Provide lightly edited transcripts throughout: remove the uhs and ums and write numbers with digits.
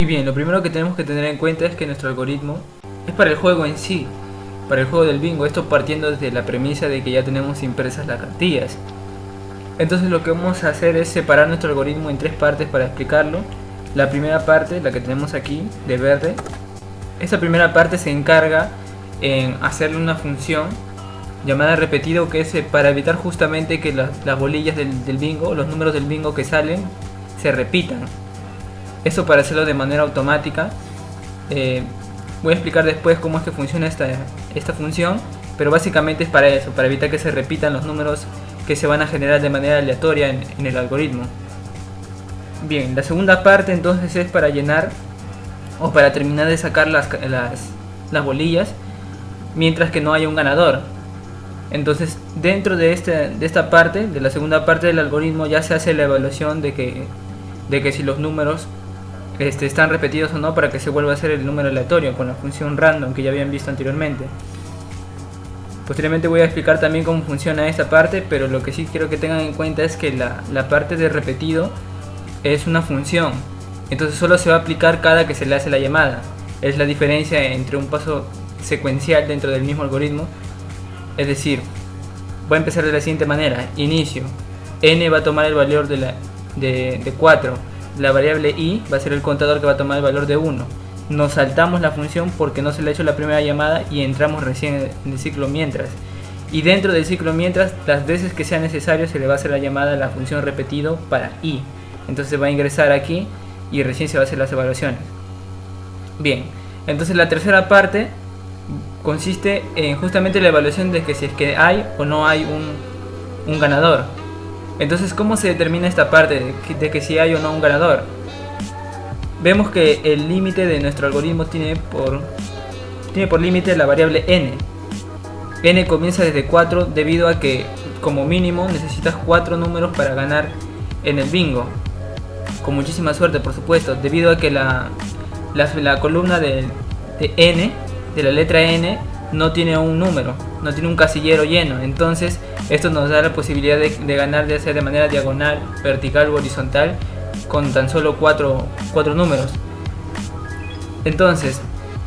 Y bien, lo primero que tenemos que tener en cuenta es que nuestro algoritmo es para el juego en sí, para el juego del bingo, esto partiendo desde la premisa de que ya tenemos impresas las cartillas. Entonces lo que vamos a hacer es separar nuestro algoritmo en tres partes para explicarlo. La primera parte, la que tenemos aquí, de verde, esta primera parte se encarga en hacerle una función llamada repetido, que es para evitar justamente que las bolillas del bingo, los números del bingo que salen, se repitan. Esto para hacerlo de manera automática. Voy a explicar después cómo es que funciona esta función, pero básicamente es para eso, para evitar que se repitan los números que se van a generar de manera aleatoria en el algoritmo. Bien, la segunda parte entonces es para llenar o para terminar de sacar las bolillas mientras que no haya un ganador. Entonces dentro de esta parte, de la segunda parte del algoritmo, ya se hace la evaluación de que si los números están repetidos o no, para que se vuelva a hacer el número aleatorio con la función random que ya habían visto anteriormente. Posteriormente voy a explicar también cómo funciona esta parte, pero lo que sí quiero que tengan en cuenta es que la parte de repetido es una función, entonces solo se va a aplicar cada que se le hace la llamada. Es la diferencia entre un paso secuencial dentro del mismo algoritmo. Es decir, voy a empezar de la siguiente manera: inicio, n va a tomar el valor de 4, la variable i va a ser el contador que va a tomar el valor de 1. Nos saltamos la función porque no se le ha hecho la primera llamada y entramos recién en el ciclo mientras. Y dentro del ciclo mientras, las veces que sea necesario, se le va a hacer la llamada a la función repetido para i. Entonces se va a ingresar aquí y recién se va a hacer las evaluaciones. Bien, entonces la tercera parte consiste en justamente la evaluación de que si es que hay o no hay un ganador. Entonces, ¿cómo se determina esta parte de que si hay o no un ganador? Vemos que el límite de nuestro algoritmo tiene por límite la variable n. N comienza desde 4 debido a que como mínimo necesitas 4 números para ganar en el bingo. Con muchísima suerte, por supuesto, debido a que la columna de n, de la letra n, no tiene un número, no tiene un casillero lleno. Entonces esto nos da la posibilidad de ganar, ya sea de manera diagonal, vertical o horizontal, con tan solo 4 números. Entonces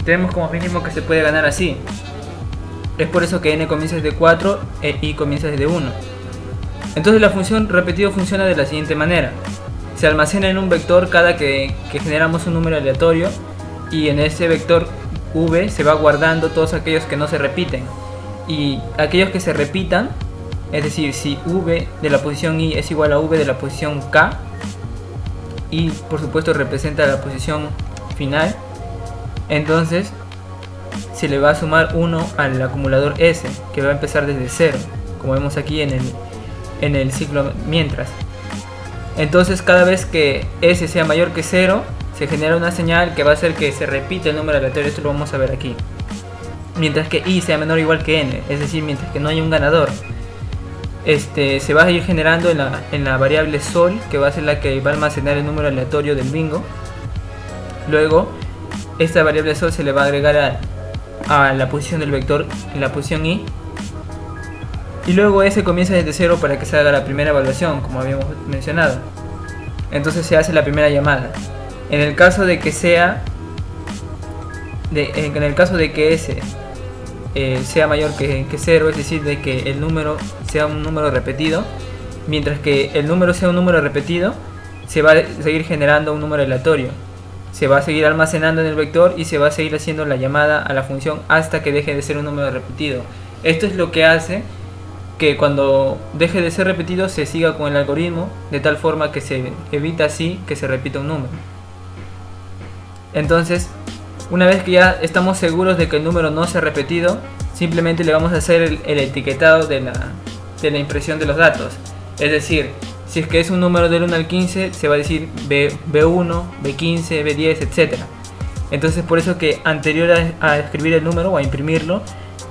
tenemos como mínimo que se puede ganar así. Es por eso que n comienza desde 4 e i comienza desde 1. Entonces la función repetido funciona de la siguiente manera: se almacena en un vector cada que generamos un número aleatorio, y en ese vector v se va guardando todos aquellos que no se repiten, y aquellos que se repitan, es decir, si v de la posición i es igual a v de la posición k, y por supuesto representa la posición final, entonces se le va a sumar 1 al acumulador s, que va a empezar desde 0, como vemos aquí en el ciclo mientras. Entonces cada vez que s sea mayor que 0, se genera una señal que va a hacer que se repita el número aleatorio. Esto lo vamos a ver aquí. Mientras que i sea menor o igual que n, es decir, mientras que no haya un ganador, se va a ir generando en la variable sol, que va a ser la que va a almacenar el número aleatorio del bingo. Luego esta variable sol se le va a agregar a la posición del vector en la posición i, y luego s comienza desde 0 para que se haga la primera evaluación, como habíamos mencionado. Entonces se hace la primera llamada. En el caso de que s sea mayor que 0, es decir, de que el número sea un número repetido, mientras que el número sea un número repetido, se va a seguir generando un número aleatorio. Se va a seguir almacenando en el vector y se va a seguir haciendo la llamada a la función hasta que deje de ser un número repetido. Esto es lo que hace que cuando deje de ser repetido se siga con el algoritmo, de tal forma que se evita así que se repita un número. Entonces, una vez que ya estamos seguros de que el número no se ha repetido, simplemente le vamos a hacer el etiquetado de la impresión de los datos. Es decir, si es que es un número del 1 al 15, se va a decir B1, B15, B10, etc. Entonces por eso que anterior a escribir el número o a imprimirlo,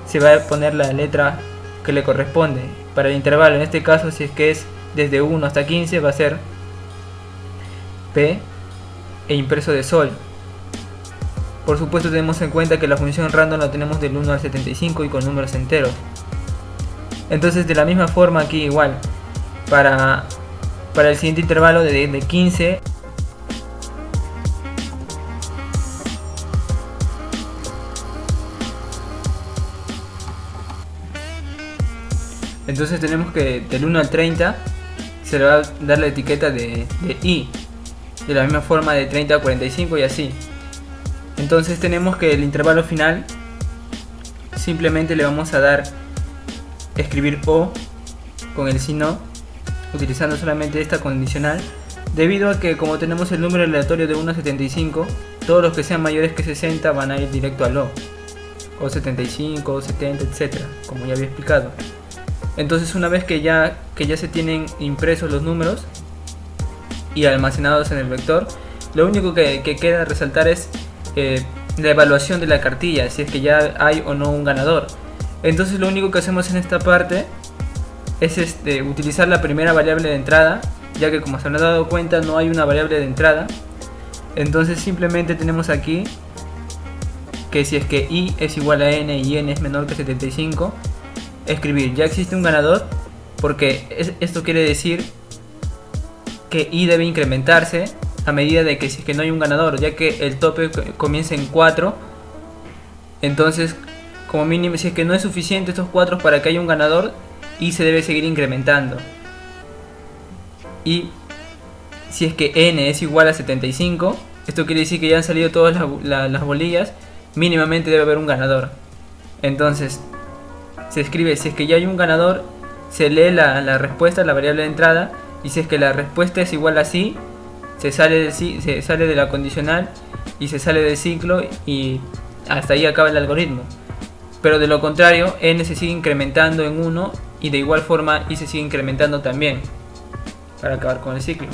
se va a poner la letra que le corresponde para el intervalo. En este caso, si es que es desde 1 hasta 15, va a ser P e impreso de sol. Por supuesto tenemos en cuenta que la función random la tenemos del 1 al 75 y con números enteros. Entonces de la misma forma aquí igual, para el siguiente intervalo de 15 Entonces tenemos que del 1 al 30 se le va a dar la etiqueta de i, de la misma forma de 30 a 45 y así. Entonces tenemos que el intervalo final simplemente le vamos a dar escribir o con el signo, utilizando solamente esta condicional, debido a que como tenemos el número aleatorio de 1 a 75, todos los que sean mayores que 60 van a ir directo al o 75, o 70, etc., como ya había explicado. Entonces una vez que ya se tienen impresos los números y almacenados en el vector, lo único que queda resaltar es la evaluación de la cartilla, si es que ya hay o no un ganador. Entonces lo único que hacemos en esta parte es utilizar la primera variable de entrada, ya que como se han dado cuenta no hay una variable de entrada. Entonces simplemente tenemos aquí que si es que i es igual a n y n es menor que 75, escribir ya existe un ganador, porque esto quiere decir que i debe incrementarse a medida de que si es que no hay un ganador, ya que el tope comienza en 4. Entonces como mínimo, si es que no es suficiente estos 4 para que haya un ganador, i se debe seguir incrementando. Y si es que n es igual a 75, esto quiere decir que ya han salido todas las bolillas, mínimamente debe haber un ganador. Entonces se escribe, si es que ya hay un ganador, se lee la respuesta, la variable de entrada, y si es que la respuesta es igual a sí, se sale de la condicional y se sale del ciclo, y hasta ahí acaba el algoritmo. Pero de lo contrario, n se sigue incrementando en 1 y de igual forma i se sigue incrementando también para acabar con el ciclo.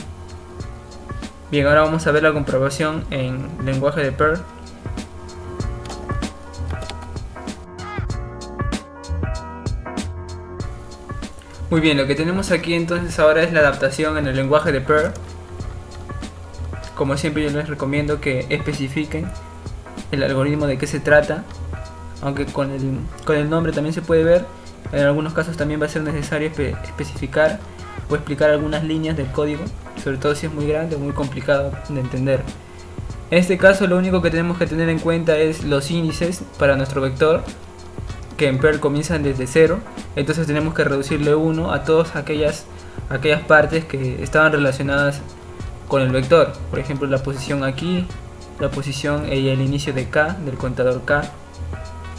Bien, ahora vamos a ver la comprobación en lenguaje de Perl. Muy bien, lo que tenemos aquí entonces ahora es la adaptación en el lenguaje de Perl. Como siempre yo les recomiendo que especifiquen el algoritmo de qué se trata, aunque con el nombre también se puede ver. En algunos casos también va a ser necesario especificar o explicar algunas líneas del código, sobre todo si es muy grande o muy complicado de entender. En este caso lo único que tenemos que tener en cuenta es los índices para nuestro vector, que en Perl comienzan desde 0, entonces tenemos que reducirle 1 a todas aquellas partes que estaban relacionadas con el vector. Por ejemplo, la posición aquí, la posición y el inicio de k, del contador k,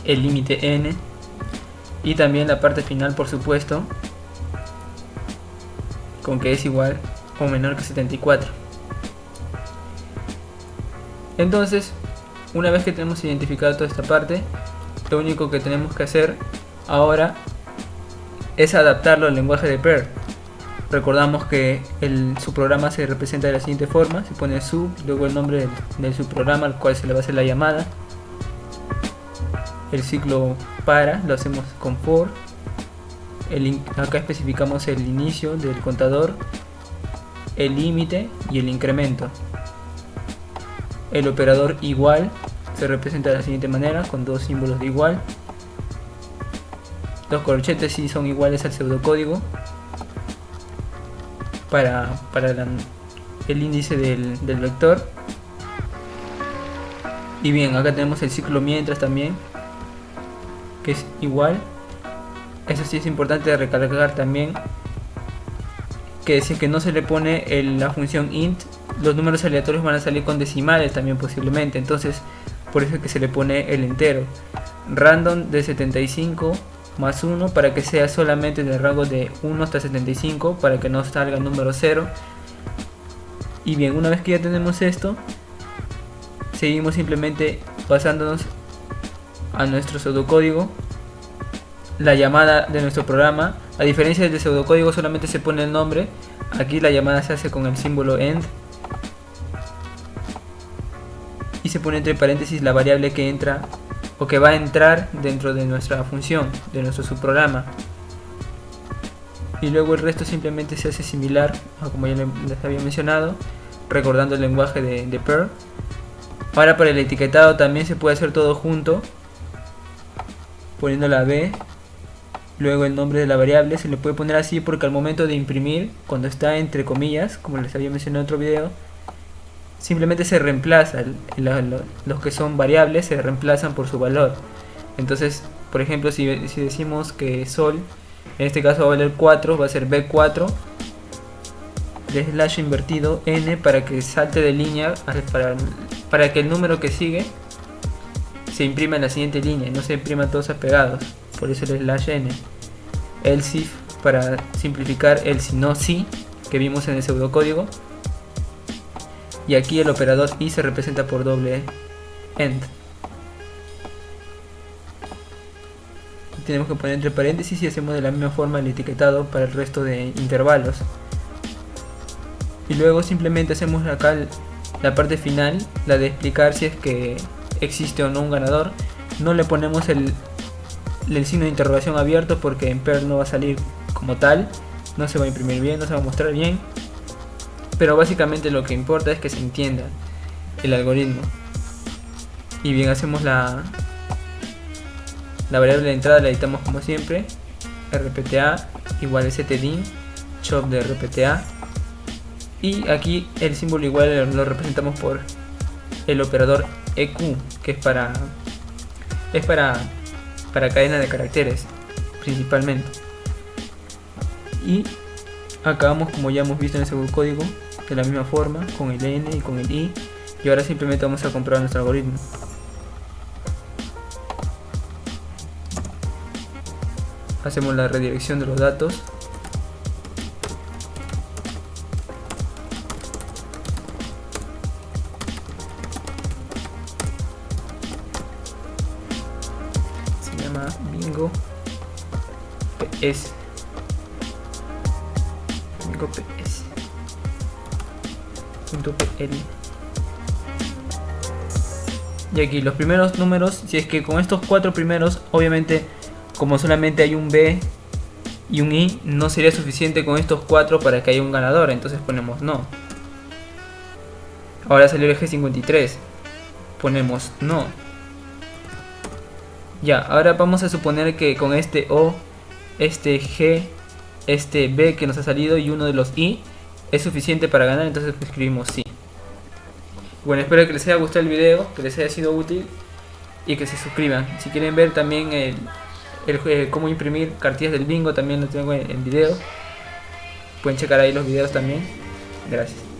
el límite n, y también la parte final, por supuesto, con que es igual o menor que 74. Entonces, una vez que tenemos identificado toda esta parte, lo único que tenemos que hacer ahora es adaptarlo al lenguaje de Perl. Recordamos que su programa se representa de la siguiente forma: se pone sub, luego el nombre del subprograma al cual se le va a hacer la llamada. El ciclo lo hacemos con for. Acá especificamos el inicio del contador, el límite y el incremento. El operador igual se representa de la siguiente manera, con dos símbolos de igual. Los corchetes sí son iguales al pseudocódigo para el índice del vector. Y bien, acá tenemos el ciclo mientras también, que es igual. Eso sí es importante recalcar también, que si es que no se le pone la función int, los números aleatorios van a salir con decimales también posiblemente. Entonces por eso es que se le pone el entero. Random de 75 más 1 para que sea solamente en el rango de 1 hasta 75, para que no salga el número 0. Y bien, una vez que ya tenemos esto, seguimos simplemente pasándonos a nuestro pseudocódigo, la llamada de nuestro programa. A diferencia del pseudocódigo solamente se pone el nombre, aquí la llamada se hace con el símbolo end y se pone entre paréntesis la variable que entra o que va a entrar dentro de nuestra función, de nuestro subprograma, y luego el resto simplemente se hace similar a como ya les había mencionado, recordando el lenguaje de Perl. Ahora para el etiquetado también se puede hacer todo junto, poniendo la b, luego el nombre de la variable. Se le puede poner así porque al momento de imprimir, cuando está entre comillas, como les había mencionado en otro video, simplemente se reemplaza, los que son variables se reemplazan por su valor. Entonces, por ejemplo, si decimos que sol En este caso va a valer 4, va a ser B4 de slash invertido N para que salte de línea, para que el número que sigue se imprima en la siguiente línea, no se impriman todos apegados, por eso el slash N. Else if, para simplificar el si no si que vimos en el pseudocódigo, y aquí el operador i se representa por doble end. Tenemos que poner entre paréntesis y hacemos de la misma forma el etiquetado para el resto de intervalos. Y luego simplemente hacemos acá la parte final, la de explicar si es que existe o no un ganador. No le ponemos el signo de interrogación abierto porque en Perl no va a salir como tal, no se va a imprimir bien, no se va a mostrar bien. Pero básicamente lo que importa es que se entienda el algoritmo. Y bien, hacemos la variable de entrada, la editamos como siempre, rpta igual stdin chop de rpta, y aquí el símbolo igual lo representamos por el operador eq, que es para cadena de caracteres principalmente. Y acabamos, como ya hemos visto en el segundo código, de la misma forma con el n y con el i, y ahora simplemente vamos a comprobar nuestro algoritmo. Hacemos la redirección de los datos. Se llama bingo ps. Bingo ps. .pl. Y aquí los primeros números, si es que con estos 4 primeros, obviamente como solamente hay un B y un I, no sería suficiente con estos 4 para que haya un ganador, entonces ponemos no. Ahora salió el G53, ponemos no. Ya, ahora vamos a suponer que con este O, este G, este B que nos ha salido y uno de los I es suficiente para ganar, entonces escribimos sí. Bueno, espero que les haya gustado el video, que les haya sido útil y que se suscriban. Si quieren ver también cómo imprimir cartillas del bingo, también lo tengo en video. Pueden checar ahí los videos también. Gracias.